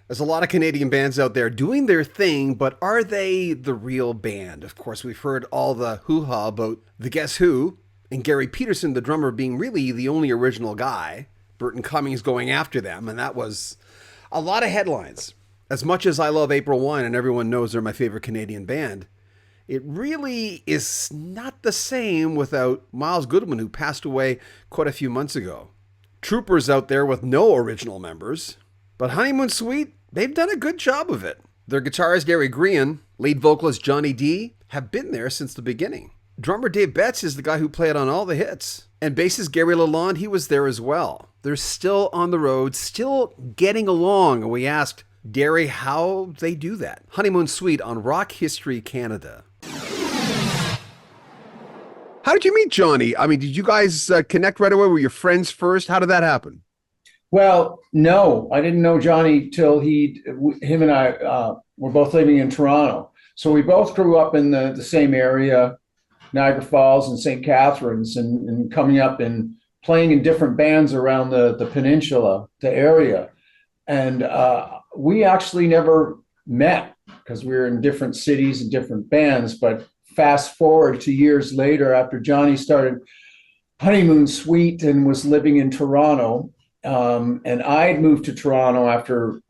There's a lot of Canadian bands out there doing their thing, but are they the real band? Of course, we've heard all the hoo-ha about the Guess Who and Gary Peterson, the drummer, being really the only original guy. Burton Cummings going after them, and that was a lot of headlines. As much as I love April Wine and everyone knows they're my favorite Canadian band, it really is not the same without Miles Goodwin, who passed away quite a few months ago. Troopers out there with no original members, but Honeymoon Suite, they've done a good job of it. Their guitarist Gary Green, lead vocalist Johnny D have been there since the beginning. Drummer Dave Betts is the guy who played on all the hits. And bassist Gary Lalonde, he was there as well. They're still on the road, still getting along. And we asked Derry how they do that. Honeymoon Suite on Rock History Canada. How did you meet Johnny? I mean, did you guys connect right away? Were you friends first? How did that happen? Well, no, I didn't know Johnny till him and I were both living in Toronto. So we both grew up in the same area, Niagara Falls and St. Catharines, and coming up and playing in different bands around the peninsula, the area. And we actually never met because we were in different cities and different bands. But fast forward to years later, after Johnny started Honeymoon Suite and was living in Toronto, and I had moved to Toronto after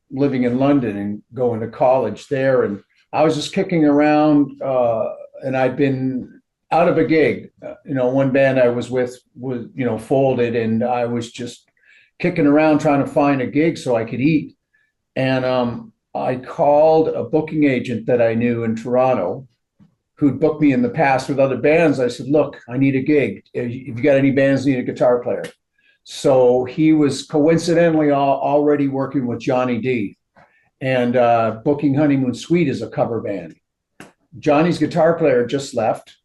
living in London and going to college there. And I was just kicking around, and I'd been out of a gig. One band I was with was, folded, and I was just kicking around trying to find a gig so I could eat. And I called a booking agent that I knew in Toronto who'd booked me in the past with other bands. I said, look, I need a gig. If you got any bands, need a guitar player. So he was coincidentally already working with Johnny D and booking Honeymoon Suite as a cover band. Johnny's guitar player just left.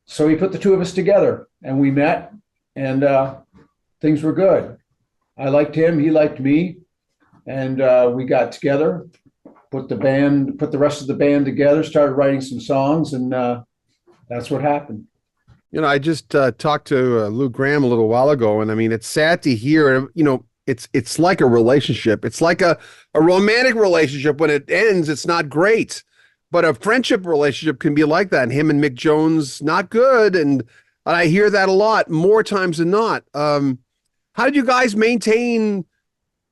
So he put the two of us together and we met, and things were good. I liked him, he liked me, and we got together, put the rest of the band together, started writing some songs, and that's what happened. I just talked to Lou Graham a little while ago, and I mean, it's sad to hear, it's like a relationship. It's like a romantic relationship. When it ends, it's not great. But a friendship relationship can be like that. And him and Mick Jones, not good. And I hear that a lot, more times than not. How did you guys maintain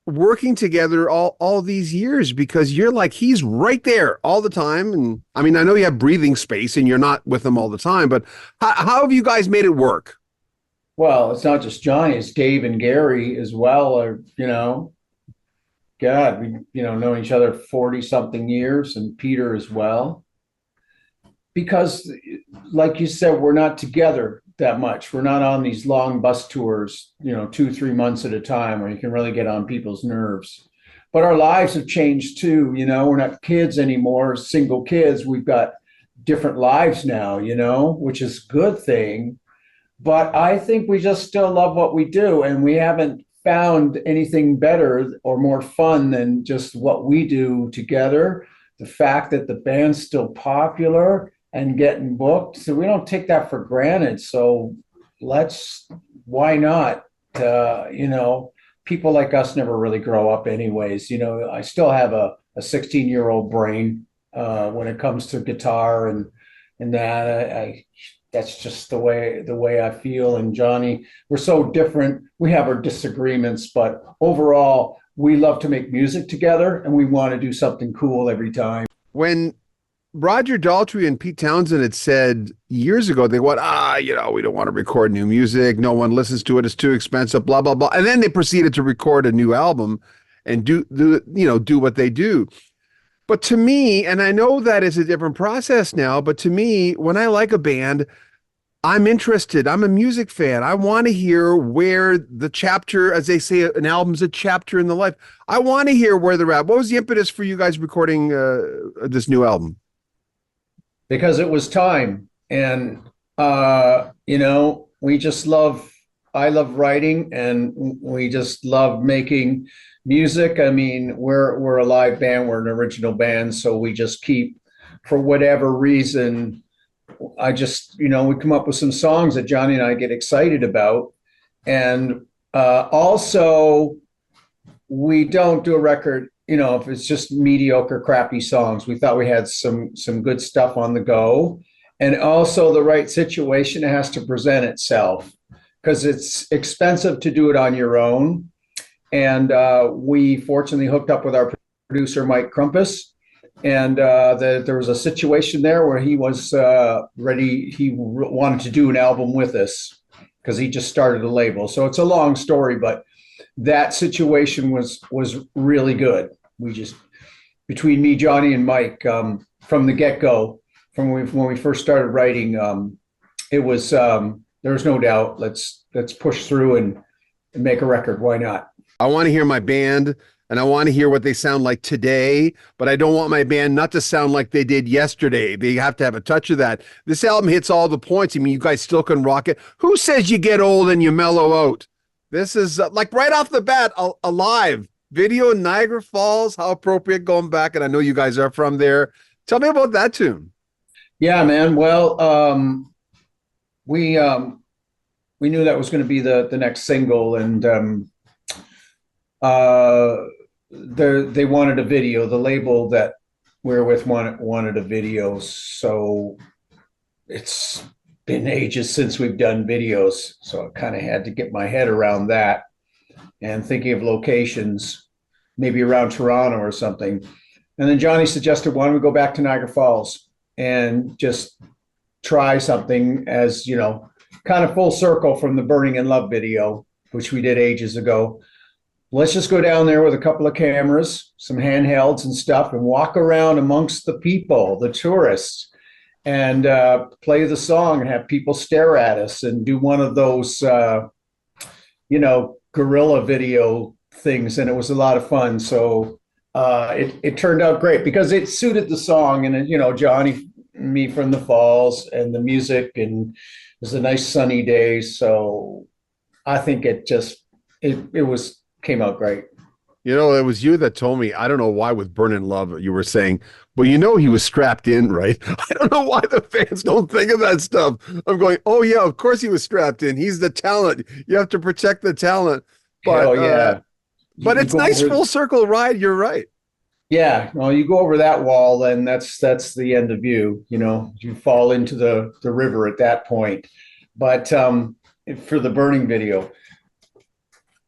working together all these years? Because you're like, he's right there all the time. And I mean, I know you have breathing space and you're not with him all the time, but how have you guys made it work? Well, it's not just Johnny, it's Dave and Gary as well. Or, God, we, known each other 40 something years, and Peter as well. Because like you said, we're not together that much. We're not on these long bus tours, 2-3 months at a time where you can really get on people's nerves. But our lives have changed too. We're not kids anymore, single kids. We've got different lives now, which is a good thing. But I think we just still love what we do, and we haven't found anything better or more fun than just what we do together. The fact that the band's still popular and getting booked, so we don't take that for granted. So why not? People like us never really grow up anyways. I still have a 16-year-old brain when it comes to guitar and that. I that's just the way I feel. And Johnny, we're so different. We have our disagreements, but overall, we love to make music together, and we want to do something cool every time. When Roger Daltrey and Pete Townsend had said years ago, they went, we don't want to record new music. No one listens to it. It's too expensive, blah, blah, blah. And then they proceeded to record a new album and do what they do. But to me, and I know that is a different process now, but to me, when I like a band, I'm interested. I'm a music fan. I want to hear where the chapter, as they say, an album's a chapter in the life. I want to hear where they're at. What was the impetus for you guys recording this new album? Because it was time. And, I love writing, and we just love making music. I mean, we're a live band, we're an original band, so we just keep, for whatever reason, we come up with some songs that Johnny and I get excited about. And also, we don't do a record if it's just mediocre, crappy songs. We thought we had some good stuff on the go, and also the right situation has to present itself because it's expensive to do it on your own. And we fortunately hooked up with our producer Mike Crumpus, and there was a situation there where he was ready. He wanted to do an album with us because he just started a label. So it's a long story, but that situation was really good. We just, between me, Johnny, and Mike, from the get-go, from when we first started writing, it was there was no doubt. Let's push through and make a record. Why not? I want to hear my band and I want to hear what they sound like today, but I don't want my band not to sound like they did yesterday. They have to have a touch of that. This album hits all the points. I mean, you guys still can rock it. Who says you get old and you mellow out? This is like right off the bat, a live video in Niagara Falls. How appropriate going back. And I know you guys are from there. Tell me about that tune. Yeah, man. Well, we knew that was going to be the next single, and they wanted a video. The label that we're with wanted a video. So it's been ages since we've done videos. So I kind of had to get my head around that and thinking of locations, maybe around Toronto or something. And then Johnny suggested, why don't we go back to Niagara Falls and just try something, as kind of full circle from the Burning in Love video, which we did ages ago. Let's just go down there with a couple of cameras, some handhelds and stuff, and walk around amongst the people, the tourists, and play the song and have people stare at us and do one of those, guerrilla video things. And it was a lot of fun. So it turned out great because it suited the song. And, Johnny, me from the Falls, and the music, and it was a nice sunny day. So I think it came out great. It was you that told me, I don't know why with Burn in Love, you were saying, well, he was strapped in, right? I don't know why the fans don't think of that stuff. I'm going, oh yeah, of course he was strapped in. He's the talent. You have to protect the talent. But, hell yeah. But it's nice full circle ride. You're right. Yeah. Well, you go over that wall, then that's the end of you. You fall into the river at that point. But for the Burning video.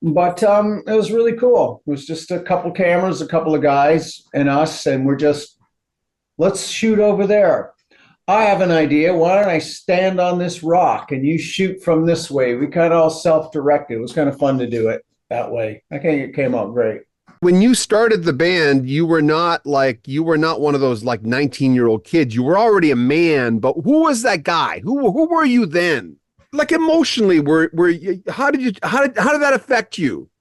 But it was really cool. It was just a couple cameras, a couple of guys and us, and let's shoot over there. I have an idea. Why don't I stand on this rock and you shoot from this way? We kind of all self-directed. It was kind of fun to do it that way. I think it came out great. When you started the band, you were not one of those like 19-year-old kids. You were already a man, but who was that guy? Who were you then? Like emotionally, how did that affect you?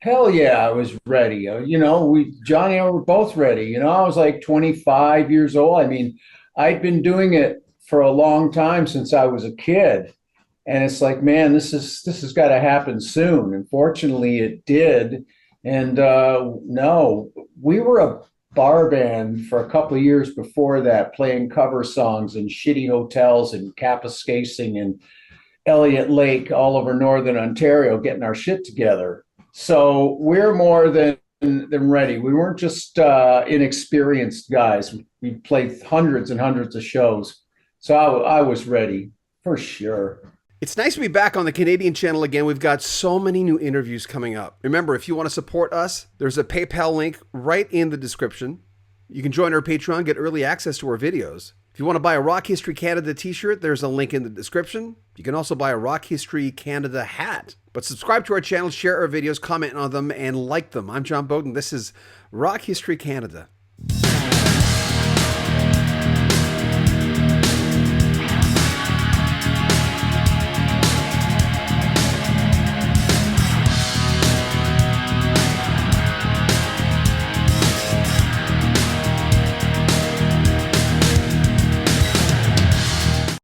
Hell yeah, I was ready. Johnny and I were both ready. I was like 25 years old. I mean, I'd been doing it for a long time since I was a kid. And it's like, man, this has got to happen soon. And fortunately it did. And no, we were a bar band for a couple of years before that, playing cover songs in shitty hotels in Kapuskasing and Elliott Lake, all over Northern Ontario, getting our shit together. So we're more than ready. We weren't just inexperienced guys. We played hundreds and hundreds of shows. So I was ready for sure. It's nice to be back on the Canadian channel again. We've got so many new interviews coming up. Remember, if you want to support us, there's a PayPal link right in the description. You can join our Patreon, get early access to our videos. If you want to buy a Rock History Canada t-shirt, there's a link in the description. You can also buy a Rock History Canada hat. But subscribe to our channel, share our videos, comment on them, and like them. I'm John Bowden. This is Rock History Canada.